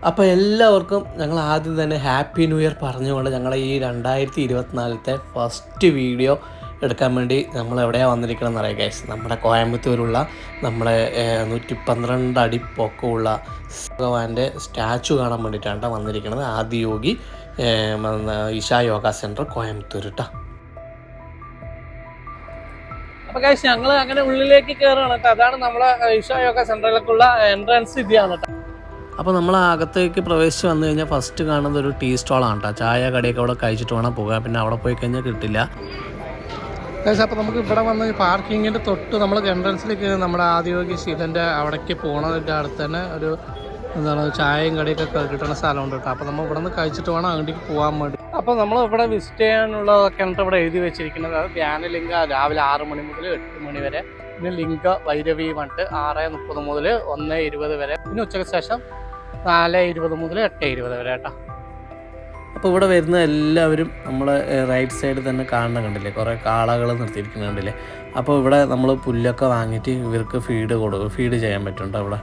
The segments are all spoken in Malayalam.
അപ്പോൾ എല്ലാവർക്കും ഞങ്ങൾ ആദ്യം തന്നെ ഹാപ്പി ന്യൂ ഇയർ പറഞ്ഞുകൊണ്ട് ഞങ്ങളെ ഈ 2024 ഫസ്റ്റ് വീഡിയോ എടുക്കാൻ വേണ്ടി നമ്മൾ എവിടെയാണ് വന്നിരിക്കണമെന്ന് അറിയാം ഗൈസ്. നമ്മുടെ കോയമ്പത്തൂരുള്ള നമ്മുടെ 112 അടി പൊക്കമുള്ള ഭഗവാന്റെ സ്റ്റാച്ചു കാണാൻ വേണ്ടിയിട്ടാണ് വന്നിരിക്കുന്നത്. ആദിയോഗി ഇഷ യോഗ സെൻറ്റർ കോയമ്പത്തൂർ കേട്ടോ. അപ്പോൾ ഗൈസ് ഞങ്ങൾ അങ്ങനെ ഉള്ളിലേക്ക് കയറുകയാണ് കേട്ടോ. അതാണ് നമ്മളെ ഇഷ യോഗ സെൻറ്ററിലേക്കുള്ള എൻട്രൻസ് ഇതാണ് കേട്ടോ. അപ്പോൾ നമ്മൾ അകത്തേക്ക് പ്രവേശിച്ച് വന്നു കഴിഞ്ഞാൽ ഫസ്റ്റ് കാണുന്നത് ഒരു ടീ സ്റ്റോളാണ് കേട്ടോ. ചായ കടിയൊക്കെ അവിടെ കഴിച്ചിട്ട് വേണം പോകാൻ, പിന്നെ അവിടെ പോയി കഴിഞ്ഞാൽ കിട്ടില്ല. അപ്പോൾ നമുക്ക് ഇവിടെ വന്ന് പാർക്കിങ്ങിൻ്റെ തൊട്ട് നമ്മൾ എൻട്രൻസിലേക്ക് നമ്മുടെ ആദിയോഗി ശിവൻ്റെ അവിടേക്ക് പോകണതിൻ്റെ അടുത്ത് തന്നെ ഒരു എന്താണ് ചായയും കടിയൊക്കെ കിട്ടുന്ന സ്ഥലമുണ്ട് കേട്ടോ. അപ്പോൾ നമ്മൾ ഇവിടെ നിന്ന് കഴിച്ചിട്ട് വേണം അങ്ങോട്ടേക്ക് പോകാൻ വേണ്ടി. അപ്പോൾ നമ്മൾ ഇവിടെ വിസിറ്റ് ചെയ്യാനുള്ളതൊക്കെയാണ് ഇവിടെ എഴുതി വെച്ചിരിക്കുന്നത്. അത് ധ്യാനലിംഗ രാവിലെ 6 മണി മുതൽ 8 മണി വരെ, പിന്നെ ലിംഗ ഭൈരവി മട്ട് 6:30 മുതൽ 1:20 വരെ, പിന്നെ ഉച്ചയ്ക്ക് ശേഷം 4:20 മുതൽ 8:20 വരെ കേട്ടോ. അപ്പോൾ ഇവിടെ വരുന്ന എല്ലാവരും നമ്മളെ റൈറ്റ് സൈഡിൽ തന്നെ കാണുന്ന കണ്ടില്ലേ, കുറേ കാളകൾ നിർത്തിയിരിക്കുന്ന കണ്ടില്ലേ. അപ്പോൾ ഇവിടെ നമ്മൾ പുല്ലൊക്കെ വാങ്ങിയിട്ട് ഇവർക്ക് ഫീഡ് ചെയ്യാൻ പറ്റുന്നുണ്ട് അവിടെ.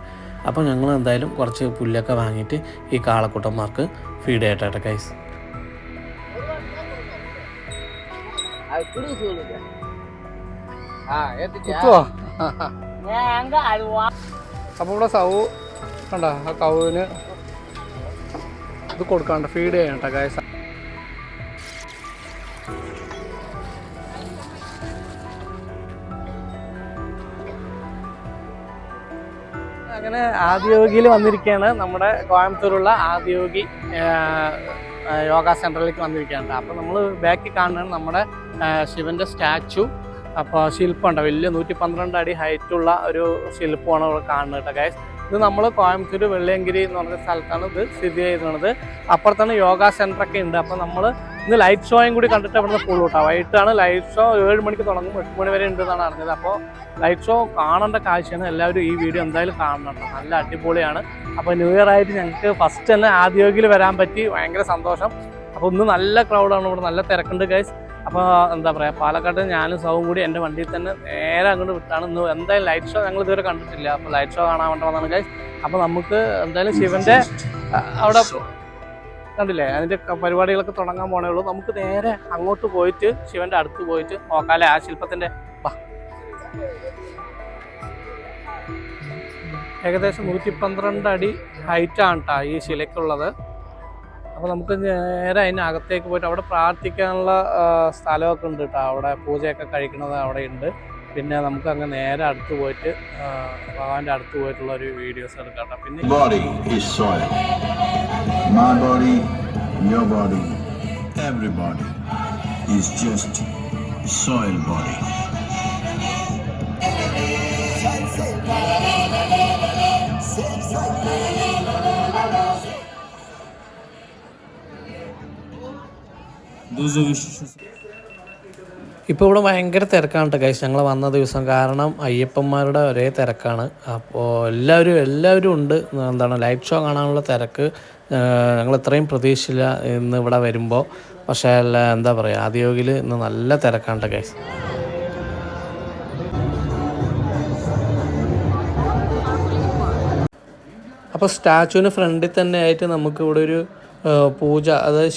അപ്പോൾ ഞങ്ങൾ എന്തായാലും കുറച്ച് പുല്ലൊക്കെ വാങ്ങിയിട്ട് ഈ കാളക്കൂട്ടന്മാർക്ക് ഫീഡ് ചെയ്യട്ടെ ഗൈസ്. അപ്പോൾ ഇവിടെ സൗ കണ്ടോ, ആ കൗവിന് ഇത് കൊടുക്കാണ്ട് ഫീഡ് ചെയ്യണ്ട ഗൈസ്. അങ്ങനെ ആദിയോഗിയിൽ വന്നിരിക്കുകയാണ്. നമ്മുടെ കോയമ്പത്തൂരുള്ള ആദിയോഗി യോഗ സെൻറ്ററിലേക്ക് വന്നിരിക്കുകയാണ്. അപ്പോൾ നമ്മൾ ബാക്കിൽ കാണുന്നത് നമ്മുടെ ശിവൻ്റെ സ്റ്റാച്ചു. അപ്പോൾ ശില്പമുണ്ട്, വലിയ 112 അടി ഹൈറ്റുള്ള ഒരു ശില്പമാണ് ഇവിടെ കാണുന്നത് കേട്ടോ ഗൈസ്. ഇത് നമ്മൾ കോയമ്പത്തൂർ വെള്ളിയങ്കിരി എന്ന് പറഞ്ഞ സ്ഥലത്താണ് ഇത് സ്ഥിതി ചെയ്യുന്നത്. അപ്പുറത്താണ് യോഗ സെൻറ്ററൊക്കെ ഉണ്ട്. അപ്പോൾ നമ്മൾ ഇന്ന് ലൈറ്റ് ഷോയും കൂടി കണ്ടിട്ട് ഇവിടുന്ന് പോകുള്ളൂ കേട്ടോ. വൈകിട്ടാണ് ലൈറ്റ് ഷോ, 7 മണിക്ക് തുടങ്ങും, 8 മണി വരെ ഉണ്ടെന്നാണ് അറിഞ്ഞത്. അപ്പോൾ ലൈറ്റ് ഷോ കാണേണ്ട കാഴ്ചയാണ്. എല്ലാവരും ഈ വീഡിയോ എന്തായാലും കാണണം കേട്ടോ, നല്ല അടിപൊളിയാണ്. അപ്പോൾ ന്യൂ ഇയർ ആയിട്ട് ഞങ്ങൾക്ക് ഫസ്റ്റ് തന്നെ ആദിയോഗിയിൽ വരാൻ പറ്റി, ഭയങ്കര സന്തോഷം. അപ്പോൾ ഇന്ന് നല്ല ക്രൗഡാണ്, ഇവിടെ നല്ല തിരക്കുണ്ട് ഗൈസ്. അപ്പോൾ എന്താ പറയുക, പാലക്കാട് ഞാനും സൗവും കൂടി എൻ്റെ വണ്ടിയിൽ തന്നെ നേരെ അങ്ങോട്ട് വിട്ടാണ്. ഇന്ന് എന്തായാലും ലൈറ്റ് ഷോ ഞങ്ങൾ ഇതുവരെ കണ്ടിട്ടില്ല. അപ്പോൾ ലൈറ്റ് ഷോ കാണാൻ വേണ്ടി വന്നാണ് ഗൈസ്. അപ്പോൾ നമുക്ക് എന്തായാലും ശിവൻ്റെ അവിടെ കണ്ടില്ലേ, അതിൻ്റെ പരിപാടികളൊക്കെ തുടങ്ങാൻ പോണേ ഉള്ളൂ. നമുക്ക് നേരെ അങ്ങോട്ട് പോയിട്ട് ശിവൻ്റെ അടുത്ത് പോയിട്ട് നോക്കാല്ലേ ആ ശില്പത്തിൻ്റെ. ഏകദേശം 112 അടി ഹൈറ്റാണ് കേട്ടോ ഈ ശിലയ്ക്കുള്ളത്. അപ്പോൾ നമുക്ക് നേരെ അതിനകത്തേക്ക് പോയിട്ട് അവിടെ പ്രാർത്ഥിക്കാനുള്ള സ്ഥലമൊക്കെ ഉണ്ട് കേട്ടോ. അവിടെ പൂജയൊക്കെ കഴിക്കുന്നത് അവിടെ ഉണ്ട്. പിന്നെ നമുക്ക് അങ്ങ് നേരെ അടുത്ത് പോയിട്ട് ഭഗവാന്റെ അടുത്ത് പോയിട്ടുള്ള ഒരു വീഡിയോസ് എടുക്കാം കേട്ടോ. പിന്നെ ഇപ്പോൾ ഇവിടെ ഭയങ്കര തിരക്കാണ് കേട്ടോ ഗൈസ് ഞങ്ങൾ വന്ന ദിവസം. കാരണം അയ്യപ്പന്മാരുടെ ഒരേ തിരക്കാണ്. അപ്പോൾ എല്ലാവരും ഉണ്ട്. എന്താണ് ലൈറ്റ് ഷോ കാണാനുള്ള തിരക്ക് ഞങ്ങൾ ഇത്രയും പ്രതീക്ഷിച്ചില്ല ഇന്ന് ഇവിടെ വരുമ്പോൾ. പക്ഷേ എന്താ പറയുക, ആദിയോഗിയിൽ ഇന്ന് നല്ല തിരക്കാണ് കേട്ടോ ഗൈസ്. അപ്പോൾ സ്റ്റാച്ചുവിന് ഫ്രണ്ടിൽ തന്നെ ആയിട്ട് നമുക്ക് ഇവിടെ ഒരു പൂജ, അതായത്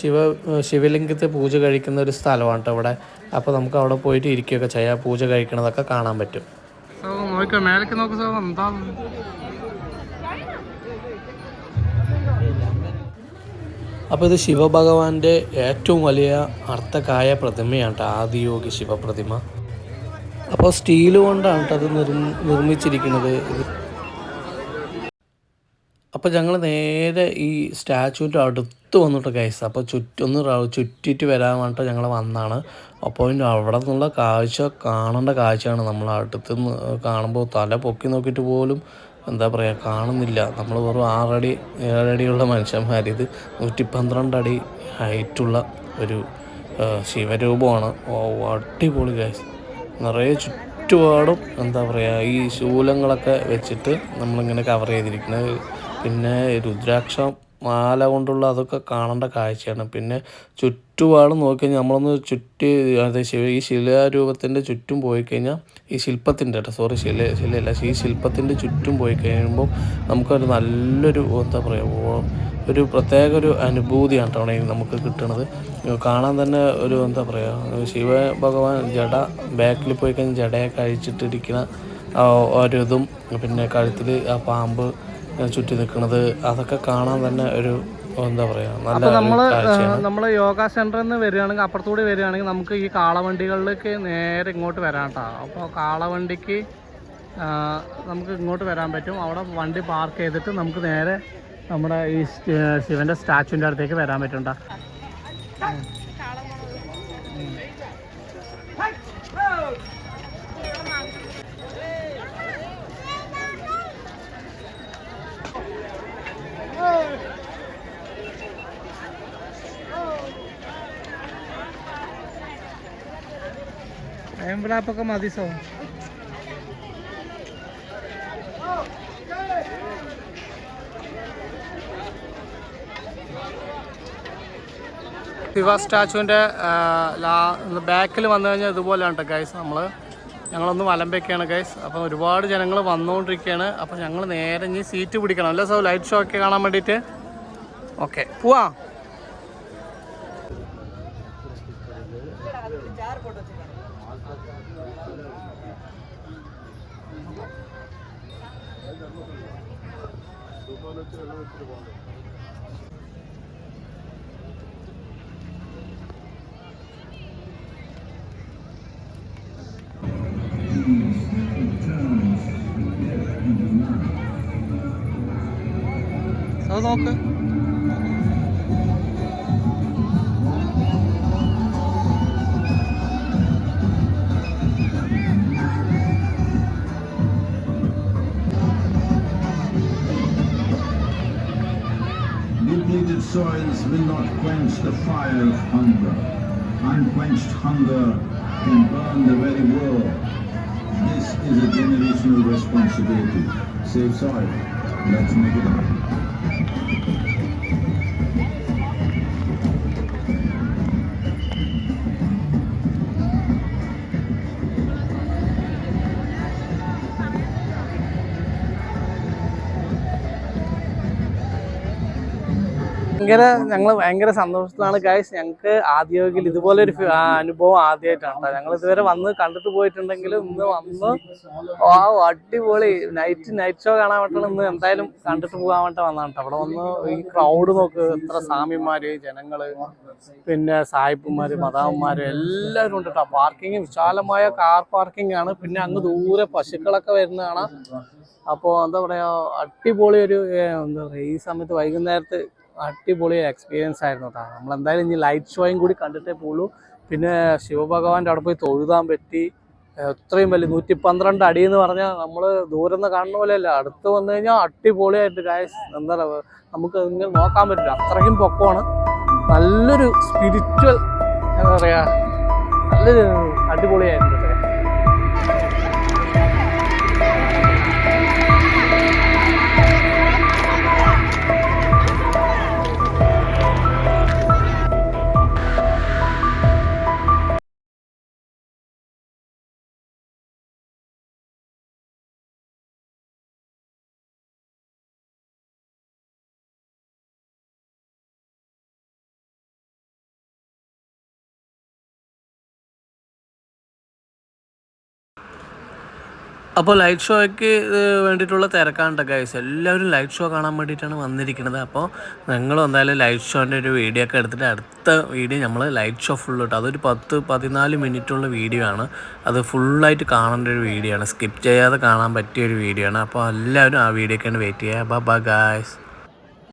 ശിവലിംഗത്തെ പൂജ കഴിക്കുന്ന ഒരു സ്ഥലമാണ് കേട്ടോ ഇവിടെ. അപ്പോൾ നമുക്ക് അവിടെ പോയിട്ട് ഇരിക്കുകയൊക്കെ ചെയ്യാം, പൂജ കഴിക്കണതൊക്കെ കാണാൻ പറ്റും. മേലേക്ക് നോക്ക്, എന്താ അപ്പോൾ ഇത് ശിവഭഗവാന്റെ ഏറ്റവും വലിയ അർത്ഥകായ പ്രതിമയാണ് കേട്ടോ, ആദിയോഗി ശിവപ്രതിമ. അപ്പോൾ സ്റ്റീൽ കൊണ്ടാണ് കേട്ടോ അത് നിർമ്മിച്ചിരിക്കുന്നത്. അപ്പോൾ ഞങ്ങൾ നേരെ ഈ സ്റ്റാച്ചുവിൻ്റെ അടുത്ത് വന്നിട്ട് ഗൈസ്. അപ്പോൾ ചുറ്റിയിട്ട് വരാൻ വേണ്ടിയിട്ട് ഞങ്ങൾ വന്നതാണ്. അപ്പോൾ അവിടെ നിന്നുള്ള കാഴ്ച കാണേണ്ട കാഴ്ചയാണ്. നമ്മൾ അടുത്ത് കാണുമ്പോൾ തല പൊക്കി നോക്കിയിട്ട് പോലും എന്താ പറയുക കാണുന്നില്ല. നമ്മൾ വെറും 6 അടി 7 അടിയുള്ള മനുഷ്യന്മാർ. ഇത് 112 അടി ഹൈറ്റുള്ള ഒരു ശിവരൂപമാണ്. അടിപൊളി ഗൈസ്. നിറയെ ചുറ്റുപാടും എന്താ പറയുക ഈ ശൂലങ്ങളൊക്കെ വെച്ചിട്ട് നമ്മളിങ്ങനെ കവർ ചെയ്തിരിക്കുന്നത്. പിന്നെ രുദ്രാക്ഷം മാല കൊണ്ടുള്ള അതൊക്കെ കാണേണ്ട കാഴ്ചയാണ്. പിന്നെ ചുറ്റുപാടും നോക്കിക്കഴിഞ്ഞാൽ നമ്മളൊന്ന് അത് ഈ ശിലാരൂപത്തിൻ്റെ ചുറ്റും പോയി കഴിഞ്ഞാൽ ഈ ശില്പത്തിൻ്റെ കേട്ടോ സോറി ശിലയല്ല ഈ ശില്പത്തിൻ്റെ ചുറ്റും പോയി കഴിയുമ്പോൾ നമുക്കൊരു നല്ലൊരു എന്താ പറയുക ഒരു പ്രത്യേക ഒരു അനുഭൂതിയാണ് അവിടെ നമുക്ക് കിട്ടുന്നത്. കാണാൻ തന്നെ ഒരു എന്താ പറയുക ശിവ ഭഗവാൻ ബാക്കിൽ പോയി കഴിഞ്ഞാൽ ജടയൊക്കെ അഴിച്ചിട്ടിരിക്കുന്ന ഒരു ഇതും പിന്നെ കഴുത്തിൽ ആ പാമ്പ് ചുറ്റി നിൽക്കുന്നത് അതൊക്കെ കാണാൻ തന്നെ ഒരു എന്താ പറയുക നല്ല നമ്മൾ യോഗ സെൻറ്ററിൽ നിന്ന് വരികയാണെങ്കിൽ അപ്പുറത്തൂടെ വരികയാണെങ്കിൽ നമുക്ക് ഈ കാളവണ്ടികളിലേക്ക് നേരെ ഇങ്ങോട്ട് വരാം കേട്ടോ. അപ്പോൾ കാളവണ്ടിക്ക് നമുക്ക് ഇങ്ങോട്ട് വരാൻ പറ്റും. അവിടെ വണ്ടി പാർക്ക് ചെയ്തിട്ട് നമുക്ക് നേരെ നമ്മുടെ ഈ ശിവൻ്റെ സ്റ്റാച്ചുവിൻ്റെ അടുത്തേക്ക് വരാൻ പറ്റും കേട്ടോ. Berapa mati so? ശിവ സ്റ്റാച്ചുവിൻ്റെ ബാക്കിൽ വന്നു കഴിഞ്ഞാൽ ഇതുപോലെയാണ് കേട്ടോ ഗൈസ്. ഞങ്ങളൊന്ന് വലമ്പൊക്കെയാണ് ഗൈസ്. അപ്പം ഒരുപാട് ജനങ്ങൾ വന്നുകൊണ്ടിരിക്കുകയാണ്. അപ്പം ഞങ്ങൾ നേരെ ഇനി സീറ്റ് പിടിക്കണം അല്ലേ സോ ലൈറ്റ് ഷോ ഒക്കെ കാണാൻ വേണ്ടിയിട്ട്. ഓക്കെ പോവാം. അത് നോക്ക്. Depleted soils will not quench the fire of hunger. Unquenched hunger can burn the very world. This is a generational responsibility. Save soil. Let's make it happen. ഞങ്ങൾ ഭയങ്കര സന്തോഷത്തിലാണ് ഗൈസ്. ഞങ്ങൾക്ക് ആദ്യമെങ്കിൽ ഇതുപോലൊരു അനുഭവം ആദ്യമായിട്ടാണ്. ഞങ്ങൾ ഇതുവരെ വന്ന് കണ്ടിട്ട് പോയിട്ടുണ്ടെങ്കിലും ഇന്ന് വന്ന് അടിപൊളി നൈറ്റ് ഷോ കാണാൻ വേണ്ടിയാണ് ഇന്ന് എന്തായാലും കണ്ടിട്ട് പോകാൻ വേണ്ടി വന്നതാണ്. അവിടെ വന്ന് ഈ ക്രൗഡ് നോക്ക്, എത്ര സ്വാമിമാര്, ജനങ്ങള്, പിന്നെ സായിപ്പുമാര്, മദാമ്മമാര് എല്ലാവരും ഉണ്ട് കേട്ടോ. പാർക്കിങ് വിശാലമായ കാർ പാർക്കിംഗ് ആണ്. പിന്നെ അങ്ങ് ദൂരെ പശുക്കളൊക്കെ വരുന്നതാണ്. അപ്പോൾ എന്താ പറയാ അടിപൊളി ഒരു എന്താ പറയാ ഈ സമയത്ത് വൈകുന്നേരത്ത് അടിപൊളി എക്സ്പീരിയൻസ് ആയിരുന്നു കേട്ടോ. നമ്മളെന്തായാലും ഇനി ലൈറ്റ് ഷോയും കൂടി കണ്ടിട്ടേ പോളൂ. പിന്നെ ശിവഭഗവാന്റെ അവിടെ പോയി തൊഴുതാൻ പറ്റി. എത്രയും വലിയ 112 അടി എന്ന് പറഞ്ഞാൽ നമ്മൾ ദൂരം നിന്ന് കാണുന്ന പോലെയല്ല, അടുത്ത് വന്നു കഴിഞ്ഞാൽ അടിപൊളിയായിട്ട് ഗായ്സ് എന്താ പറയുക നമുക്ക് ഇങ്ങനെ നോക്കാൻ പറ്റില്ല, അത്രയ്ക്കും പൊക്കമാണ്. നല്ലൊരു സ്പിരിച്വൽ എന്താ പറയുക നല്ലൊരു അടിപൊളിയായിരുന്നു. അപ്പോൾ ലൈറ്റ് ഷോയ്ക്ക് വേണ്ടിയിട്ടുള്ള തിരക്കാണ് ഗൈസ്. എല്ലാവരും ലൈറ്റ് ഷോ കാണാൻ വേണ്ടിയിട്ടാണ് വന്നിരിക്കുന്നത്. അപ്പോൾ ഞങ്ങളും എന്തായാലും ലൈറ്റ് ഷോൻ്റെ ഒരു വീഡിയോ ഒക്കെ എടുത്തിട്ട് അടുത്ത വീഡിയോ നമ്മൾ ലൈറ്റ് ഷോ ഫുൾ ഇട്ട് അതൊരു 10-14 മിനിറ്റുള്ള വീഡിയോ ആണ്. അത് ഫുള്ളായിട്ട് കാണേണ്ട ഒരു വീഡിയോ ആണ്, സ്കിപ്പ് ചെയ്യാതെ കാണാൻ പറ്റിയ ഒരു വീഡിയോ ആണ്. അപ്പോൾ എല്ലാവരും ആ വീഡിയോക്കാണ് വെയിറ്റ് ചെയ്യുക. Bye guys.